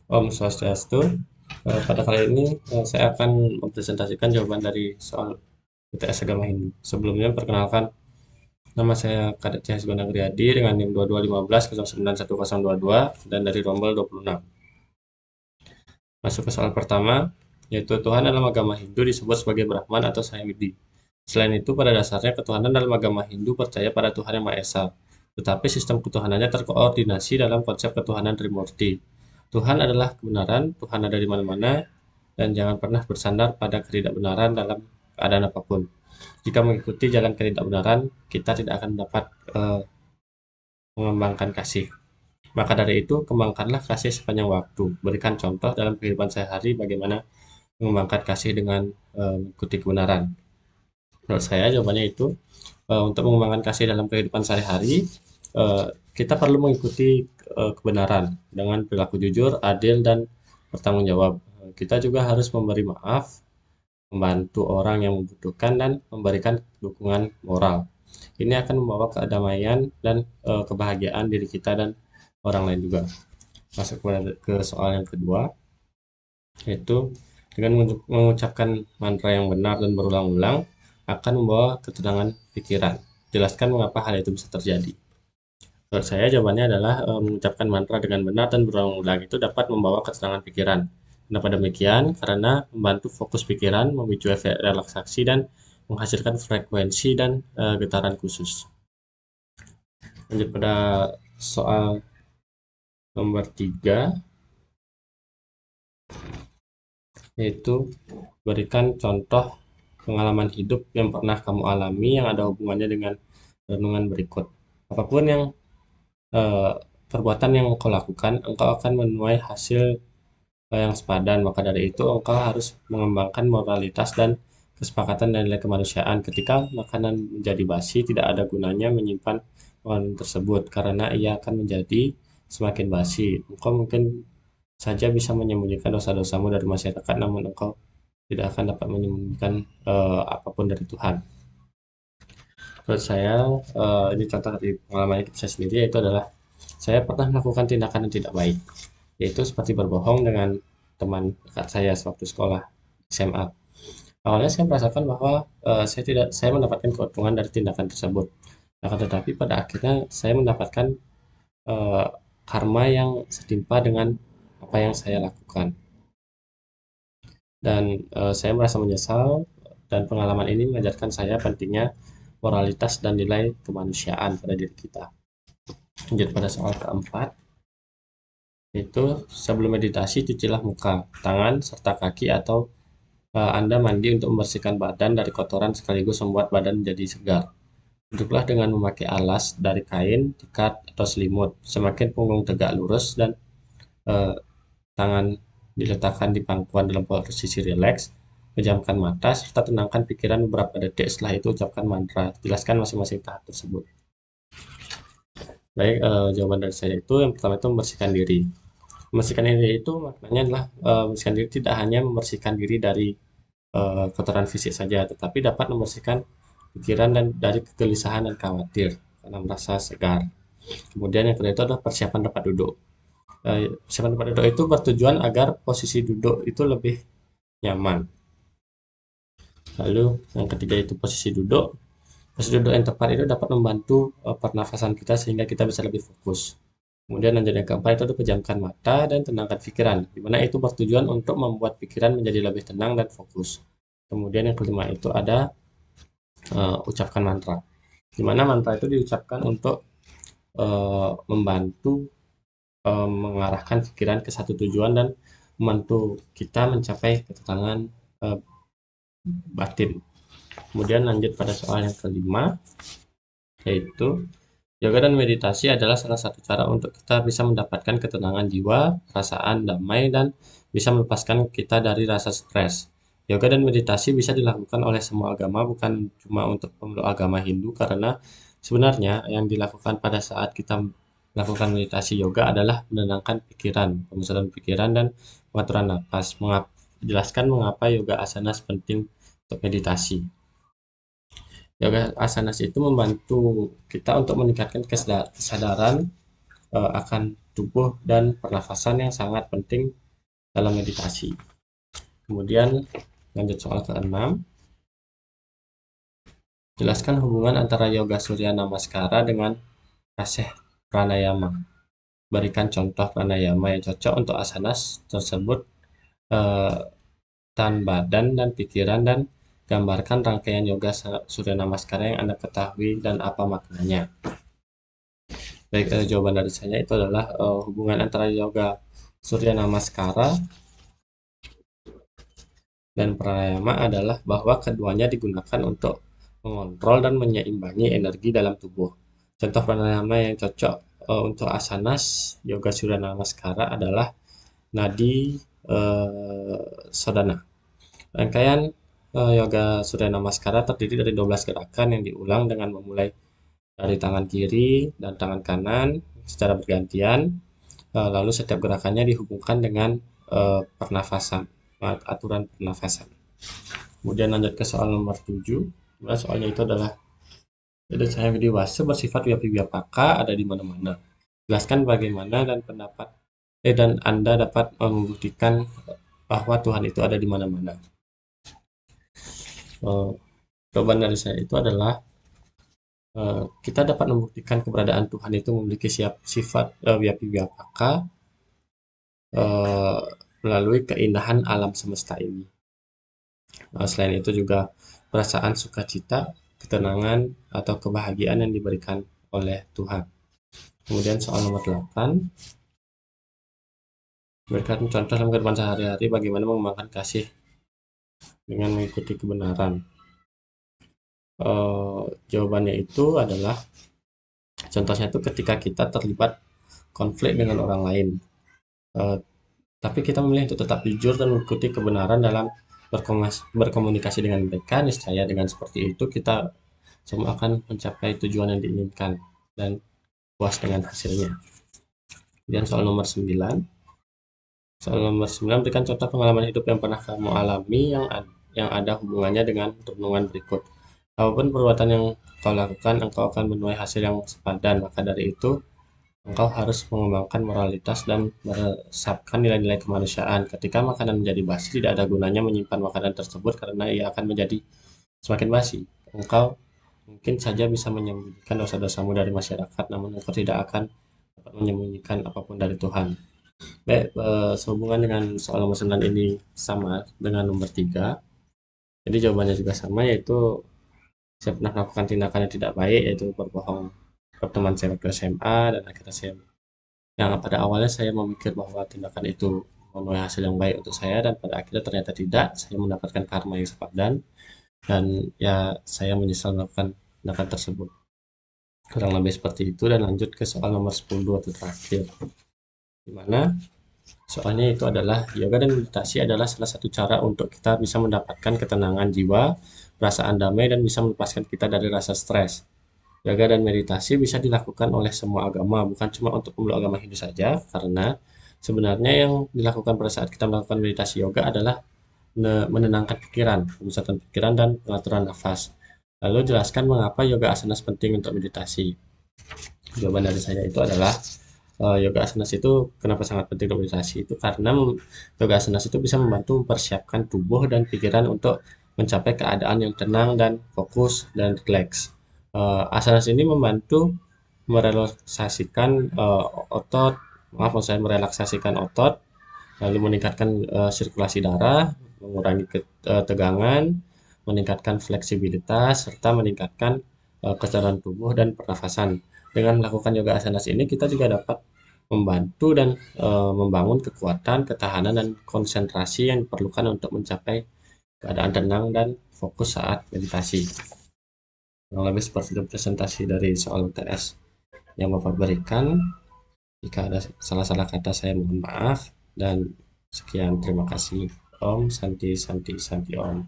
Om Swastiastu. Pada kali ini saya akan mempresentasikan jawaban dari soal UTS Agama Hindu. Sebelumnya perkenalkan, nama saya Kadek Cahya Sugana Griadi dengan NIM 2215091022 dan dari Rombel 26. Masuk ke soal pertama, yaitu Tuhan dalam agama Hindu disebut sebagai Brahman atau Sahyavidi. Selain itu, pada dasarnya ketuhanan dalam agama Hindu percaya pada Tuhan Yang Maha Esa, tetapi sistem ketuhanannya terkoordinasi dalam konsep ketuhanan Trimurti. Tuhan adalah kebenaran, Tuhan ada di mana-mana, dan jangan pernah bersandar pada ketidakbenaran dalam keadaan apapun. Jika mengikuti jalan ketidakbenaran, kita tidak akan dapat mengembangkan kasih. Maka dari itu, kembangkanlah kasih sepanjang waktu. Berikan contoh dalam kehidupan sehari bagaimana mengembangkan kasih dengan mengikuti kebenaran. Menurut saya jawabannya itu untuk mengembangkan kasih dalam kehidupan sehari-hari eh, kita perlu mengikuti kebenaran dengan perilaku jujur, adil dan bertanggung jawab. Kita juga harus memberi maaf, membantu orang yang membutuhkan dan memberikan dukungan moral. Ini akan membawa kedamaian dan kebahagiaan diri kita dan orang lain juga. Masuk ke soal yang kedua, yaitu dengan mengucapkan mantra yang benar dan berulang-ulang akan membawa ketenangan pikiran. Jelaskan mengapa hal itu bisa terjadi. Menurut saya jawabannya adalah mengucapkan mantra dengan benar dan berulang-ulang itu dapat membawa ketenangan pikiran. Kenapa demikian? Karena membantu fokus pikiran, memicu efek relaksasi dan menghasilkan frekuensi dan getaran khusus. Lanjut pada soal nomor 3, yaitu berikan contoh pengalaman hidup yang pernah kamu alami yang ada hubungannya dengan renungan berikut. Apapun yang eh, perbuatan yang engkau lakukan, engkau akan menuai hasil yang sepadan. Maka dari itu, engkau harus mengembangkan moralitas dan kesepakatan dan nilai kemanusiaan. Ketika makanan menjadi basi, tidak ada gunanya menyimpan makanan tersebut karena ia akan menjadi semakin basi. Engkau mungkin saja bisa menyembunyikan dosa-dosamu dari masyarakat, namun engkau tidak akan dapat menyembunyikan apapun dari Tuhan. Menurut saya, ini contoh dari pengalaman hidup saya sendiri, yaitu adalah saya pernah melakukan tindakan yang tidak baik, yaitu seperti berbohong dengan teman dekat saya sewaktu sekolah SMA. Awalnya saya merasakan bahwa saya mendapatkan keuntungan dari tindakan tersebut. Akan tetapi pada akhirnya saya mendapatkan eh, karma yang setimpa dengan apa yang saya lakukan. Dan saya merasa menyesal dan pengalaman ini mengajarkan saya pentingnya moralitas dan nilai kemanusiaan pada diri kita. Lanjut pada soal keempat, yaitu sebelum meditasi cucilah muka, tangan, serta kaki atau Anda mandi untuk membersihkan badan dari kotoran sekaligus membuat badan menjadi segar. Duduklah dengan memakai alas dari kain, tikar, atau selimut. Semakin punggung tegak lurus dan eh, tangan diletakkan di pangkuan dalam posisi rileks, pejamkan mata, serta tenangkan pikiran beberapa detik. Setelah itu ucapkan mantra. Jelaskan masing-masing tahap tersebut. Baik, jawaban dari saya itu yang pertama itu membersihkan diri. Membersihkan diri itu maknanya adalah membersihkan diri tidak hanya membersihkan diri dari kotoran fisik saja, tetapi dapat membersihkan pikiran dan dari kegelisahan dan khawatir karena merasa segar. Kemudian yang kedua itu adalah persiapan tempat duduk. Persiapan tempat duduk itu bertujuan agar posisi duduk itu lebih nyaman. Lalu yang ketiga itu posisi duduk. Posisi duduk yang tepat itu dapat membantu pernafasan kita sehingga kita bisa lebih fokus. Kemudian lanjut yang keempat itu adalah pejamkan mata dan tenangkan pikiran, di mana itu bertujuan untuk membuat pikiran menjadi lebih tenang dan fokus. Kemudian yang kelima itu ada ucapkan mantra, di mana mantra itu diucapkan untuk membantu mengarahkan pikiran ke satu tujuan dan membantu kita mencapai ketenangan uh, batin. Kemudian lanjut pada soal yang kelima, yaitu yoga dan meditasi adalah salah satu cara untuk kita bisa mendapatkan ketenangan jiwa, perasaan damai, dan bisa melepaskan kita dari rasa stres. Yoga dan meditasi bisa dilakukan oleh semua agama, bukan cuma untuk pemeluk agama Hindu, karena sebenarnya yang dilakukan pada saat kita melakukan meditasi yoga adalah menenangkan pikiran, pemusatan pikiran, dan pengaturan napas. Jelaskan mengapa yoga asanas penting untuk meditasi. Yoga asanas itu membantu kita untuk meningkatkan kesadaran akan tubuh dan pernafasan yang sangat penting dalam meditasi. Kemudian lanjut soal ke-6. Jelaskan hubungan antara yoga surya namaskara dengan kasih pranayama. Berikan contoh pranayama yang cocok untuk asanas tersebut, tahan badan dan pikiran, dan gambarkan rangkaian yoga surya namaskara yang Anda ketahui dan apa maknanya. Baik, jawaban dari saya itu adalah hubungan antara yoga surya namaskara dan pranayama adalah bahwa keduanya digunakan untuk mengontrol dan menyeimbangi energi dalam tubuh. Contoh pranayama yang cocok untuk asanas yoga surya namaskara adalah nadi sodhana. Rangkaian yoga surya namaskara terdiri dari 12 gerakan yang diulang dengan memulai dari tangan kiri dan tangan kanan secara bergantian. Lalu setiap gerakannya dihubungkan dengan pernafasan, aturan pernafasan. Kemudian lanjut ke soal nomor 7. Soalnya itu adalah jadi saya dewasa bersifat vyapaka ada di mana-mana. Jelaskan bagaimana dan pendapat dan Anda dapat membuktikan bahwa Tuhan itu ada di mana-mana. Jawaban dari saya itu adalah kita dapat membuktikan keberadaan Tuhan itu memiliki sifat vyapaka melalui keindahan alam semesta ini. Selain itu juga perasaan sukacita, ketenangan, atau kebahagiaan yang diberikan oleh Tuhan. Kemudian soal nomor 8. Berikan contoh dalam kehidupan sehari-hari bagaimana mengembangkan kasih dengan mengikuti kebenaran. Jawabannya itu adalah contohnya itu ketika kita terlibat konflik dengan orang lain. Tapi kita memilih untuk tetap jujur dan mengikuti kebenaran dalam berkomunikasi dengan mereka. Niscaya dengan seperti itu kita semua akan mencapai tujuan yang diinginkan dan puas dengan hasilnya. Kemudian soal nomor 9. Soal nomor 9, berikan contoh pengalaman hidup yang pernah kamu alami yang ada hubungannya dengan renungan berikut. Apapun perbuatan yang kau lakukan, engkau akan menuai hasil yang sepadan. Maka dari itu, engkau harus mengembangkan moralitas dan meresapkan nilai-nilai kemanusiaan. Ketika makanan menjadi basi, tidak ada gunanya menyimpan makanan tersebut karena ia akan menjadi semakin basi. Engkau mungkin saja bisa menyembunyikan dosa-dosamu dari masyarakat, namun engkau tidak akan dapat menyembunyikan apapun dari Tuhan. Baik, sehubungan dengan soal nomor 9 ini sama dengan nomor 3. Jadi jawabannya juga sama, yaitu saya pernah melakukan tindakan yang tidak baik, yaitu berbohong ke teman saya waktu SMA, dan akhirnya yang pada awalnya saya memikir bahwa tindakan itu memenuhi hasil yang baik untuk saya, dan pada akhirnya ternyata tidak. Saya mendapatkan karma yang sepadan, dan ya saya menyesal melakukan tindakan tersebut. Kurang lebih seperti itu. Dan lanjut ke soal nomor 10 atau terakhir, dimana soalnya itu adalah yoga dan meditasi adalah salah satu cara untuk kita bisa mendapatkan ketenangan jiwa, perasaan damai, dan bisa melepaskan kita dari rasa stres. Yoga dan meditasi bisa dilakukan oleh semua agama, bukan cuma untuk pemeluk agama Hindu saja, karena sebenarnya yang dilakukan pada saat kita melakukan meditasi yoga adalah menenangkan pikiran, pemusatan pikiran, dan pengaturan nafas. Lalu jelaskan mengapa yoga asanas penting untuk meditasi. Jawaban dari saya itu adalah yoga asanas itu kenapa sangat penting untuk meditasi itu karena yoga asanas itu bisa membantu mempersiapkan tubuh dan pikiran untuk mencapai keadaan yang tenang dan fokus dan rileks. Asanas ini membantu merelaksasikan otot, maksud saya merelaksasikan otot, lalu meningkatkan sirkulasi darah, mengurangi ketegangan, meningkatkan fleksibilitas, serta meningkatkan kesadaran tubuh dan pernafasan. Dengan melakukan yoga asanas ini, kita juga dapat membantu dan membangun kekuatan, ketahanan, dan konsentrasi yang diperlukan untuk mencapai keadaan tenang dan fokus saat meditasi. Kurang lebih seperti itu presentasi dari soal UTS yang Bapak berikan. Jika ada salah-salah kata saya mohon maaf, dan sekian, terima kasih. Om Santi Santi Santi Om.